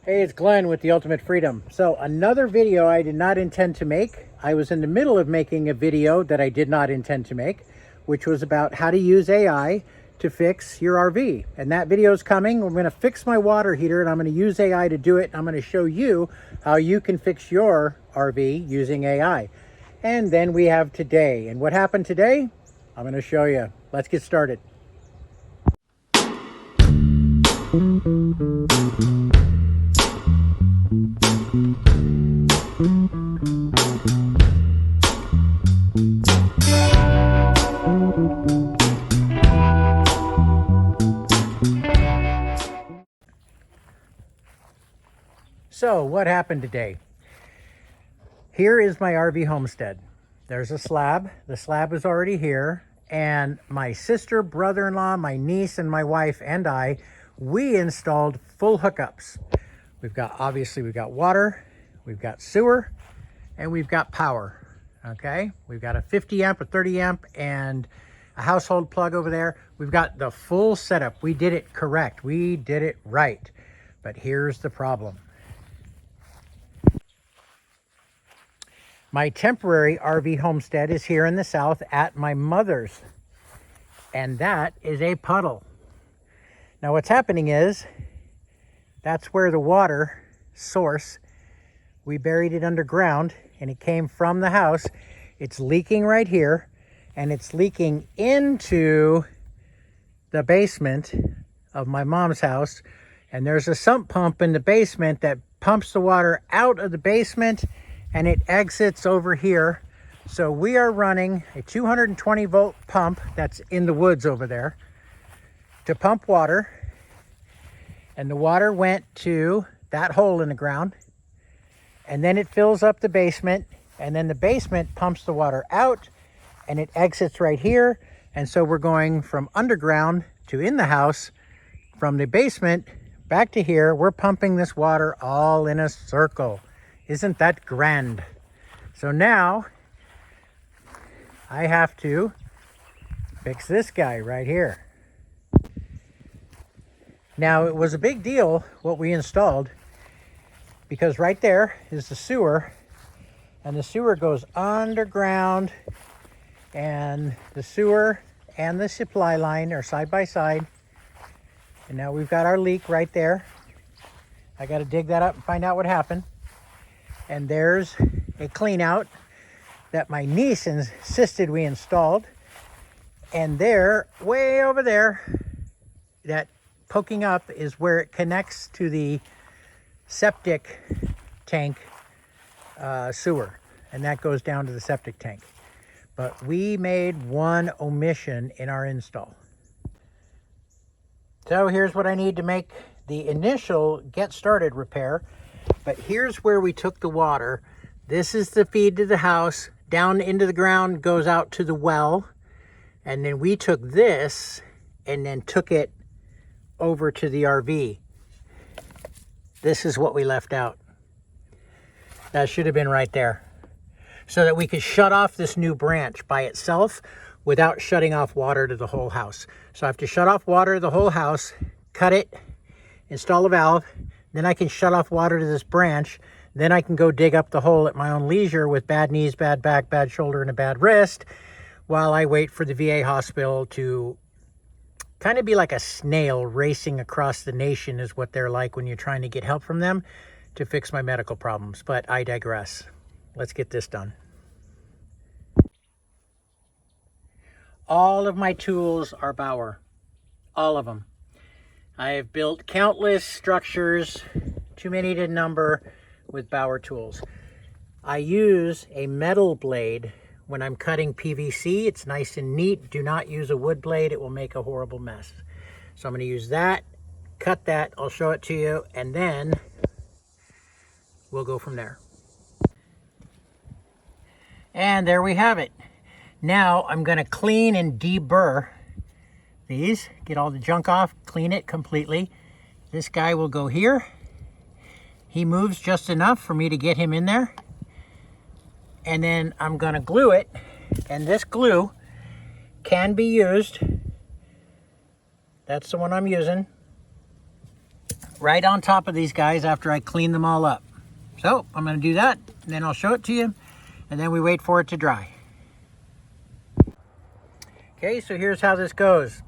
Hey, it's Glenn with The Ultimate Freedom. So another video I did not intend to make. I was in the middle of making a video that I did not intend to make, which was about how to use AI to fix your RV. And that video is coming. I'm going to fix my water heater and I'm going to use AI to do it. I'm going to show you how you can fix your RV using AI. And then we have today. And what happened today? I'm going to show you. Let's get started. So what happened today? Here is my RV homestead. There's a slab. The slab is already here. And my sister, brother-in-law, my niece, and my wife and I, we installed full hookups. We've got water, we've got sewer, and we've got power. Okay, we've got a 50 amp, a 30 amp, and a household plug over there. We've got the full setup. We did it correct. We did it right. But here's the problem. My temporary RV homestead is here in the south at my mother's, and that is a puddle. Now what's happening is, that's where the water source, we buried it underground and it came from the house. It's leaking right here and it's leaking into the basement of my mom's house. And there's a sump pump in the basement that pumps the water out of the basement and it exits over here. So we are running a 220 volt pump that's in the woods over there to pump water. And the water went to that hole in the ground. And then it fills up the basement. And then the basement pumps the water out and it exits right here. And so we're going from underground to in the house, from the basement back to here. We're pumping this water all in a circle. Isn't that grand? So now I have to fix this guy right here. Now it was a big deal what we installed, because right there is the sewer, and the sewer goes underground, and the sewer and the supply line are side by side. And now we've got our leak right there. I got to dig that up and find out what happened. And there's a clean out that my niece insisted we installed. And there, way over there, that poking up is where it connects to the septic tank sewer. And that goes down to the septic tank. But we made one omission in our install. So here's what I need to make the initial get started repair. But here's where we took the water. This is the feed to the house. Down into the ground, goes out to the well. And then we took this and then took it over to the RV. This is what we left out. That should have been right there. So that we could shut off this new branch by itself without shutting off water to the whole house. So I have to shut off water to the whole house, cut it, install a valve, then I can shut off water to this branch. Then I can go dig up the hole at my own leisure with bad knees, bad back, bad shoulder, and a bad wrist while I wait for the VA hospital to kind of be like a snail racing across the nation is what they're like when you're trying to get help from them to fix my medical problems. But I digress. Let's get this done. All of my tools are Bauer. All of them. I have built countless structures, too many to number, with Bauer tools. I use a metal blade when I'm cutting PVC. It's nice and neat. Do not use a wood blade. It will make a horrible mess. So I'm going to use that, cut that. I'll show it to you, and then we'll go from there. And there we have it. Now I'm going to clean and deburr these, get all the junk off, clean it completely. This guy will go here. He moves just enough for me to get him in there. And then I'm going to glue it. And this glue can be used. That's the one I'm using. right on top of these guys after I clean them all up. So I'm going to do that, and then I'll show it to you, and then we wait for it to dry. Okay, so here's how this goes.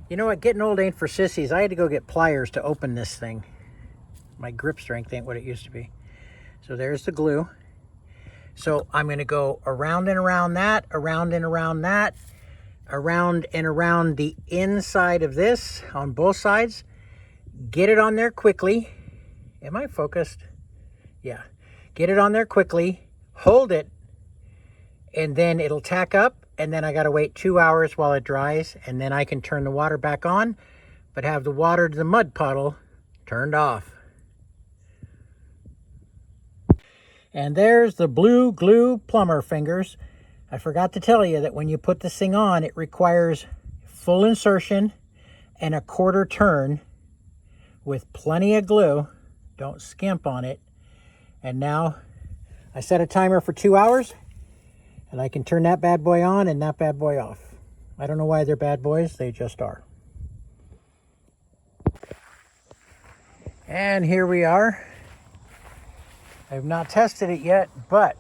You know what, getting old ain't for sissies. I had to go get pliers to open this thing. My grip strength ain't what it used to be. So there's the glue. So I'm going to go around and around that, around and around that, around and around the inside of this on both sides. Get it on there quickly. Am I focused? Yeah. Get it on there quickly. Hold it. And then it'll tack up. And then I got to wait 2 hours while it dries. And then I can turn the water back on. But have the water to the mud puddle turned off. And there's the blue glue plumber fingers. I forgot to tell you that when you put this thing on, it requires full insertion and a quarter turn with plenty of glue. Don't skimp on it. And now I set a timer for 2 hours, and I can turn that bad boy on and that bad boy off. I don't know why they're bad boys, they just are. And here we are. I've not tested it yet, but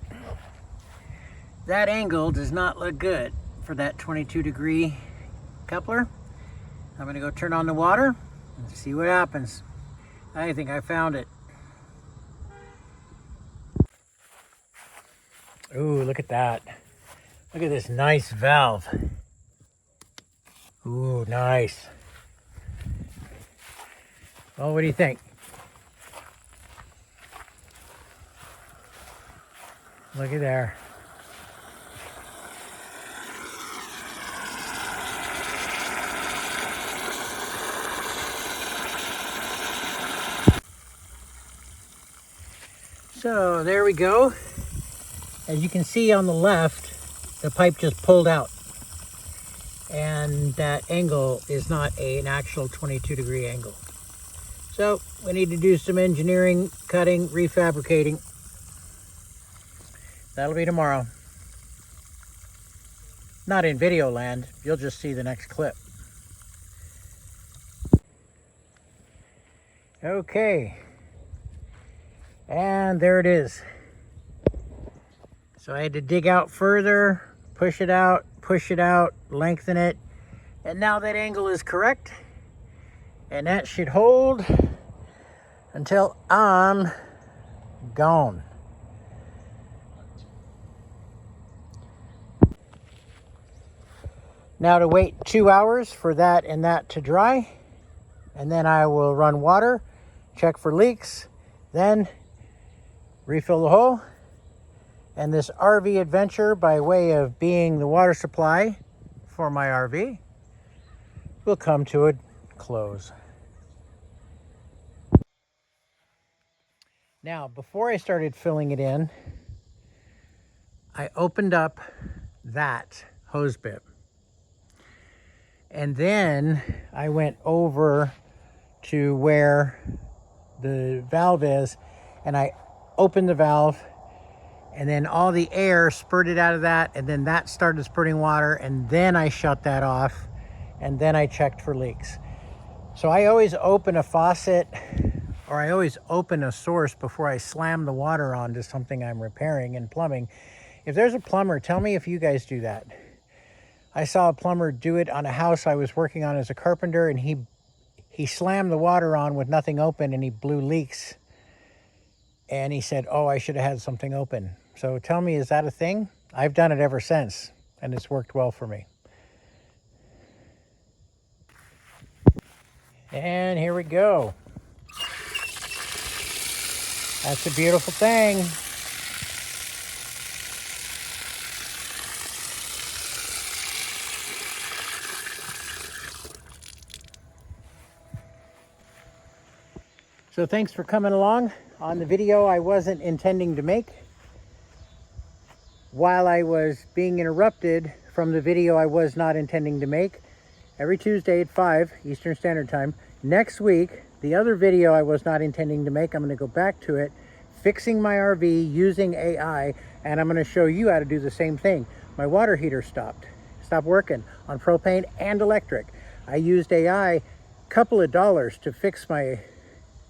that angle does not look good for that 22-degree coupler. I'm going to go turn on the water and see what happens. I think I found it. Ooh, look at that. Look at this nice valve. Ooh, nice. Well, what do you think? Look at there. So there we go. As you can see on the left, the pipe just pulled out. And that angle is not an actual 22-degree angle. So we need to do some engineering, cutting, refabricating. That'll be tomorrow. Not in video land, you'll just see the next clip. Okay. And there it is. So I had to dig out further, push it out, lengthen it. And now that angle is correct. And that should hold until I'm gone. Now to wait 2 hours for that and that to dry. And then I will run water, check for leaks, then refill the hole. And this RV adventure, by way of being the water supply for my RV, will come to a close. Now, before I started filling it in, I opened up that hose bib. And then I went over to where the valve is, and I opened the valve, and then all the air spurted out of that, and then that started spurting water, and then I shut that off, and then I checked for leaks. So I always open a faucet, or I always open a source before I slam the water onto something I'm repairing in plumbing. If there's a plumber, tell me if you guys do that. I saw a plumber do it on a house I was working on as a carpenter, and he slammed the water on with nothing open, and he blew leaks. And he said, oh, I should have had something open. So tell me, is that a thing? I've done it ever since, and it's worked well for me. And here we go. That's a beautiful thing. So thanks for coming along on the video I wasn't intending to make, while I was being interrupted from the video I was not intending to make. Every Tuesday at 5 Eastern Standard Time. Next week, the other video I was not intending to make, I'm going to go back to it, fixing my RV using AI, and I'm going to show you how to do the same thing. My water heater stopped working on propane and electric. I used AI, a couple of dollars to fix my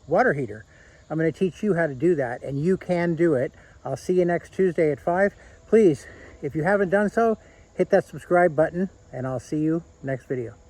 water heater. I'm going to teach you how to do that, and you can do it. I'll see you next Tuesday at 5. Please, if you haven't done so, hit that subscribe button, and I'll see you next video.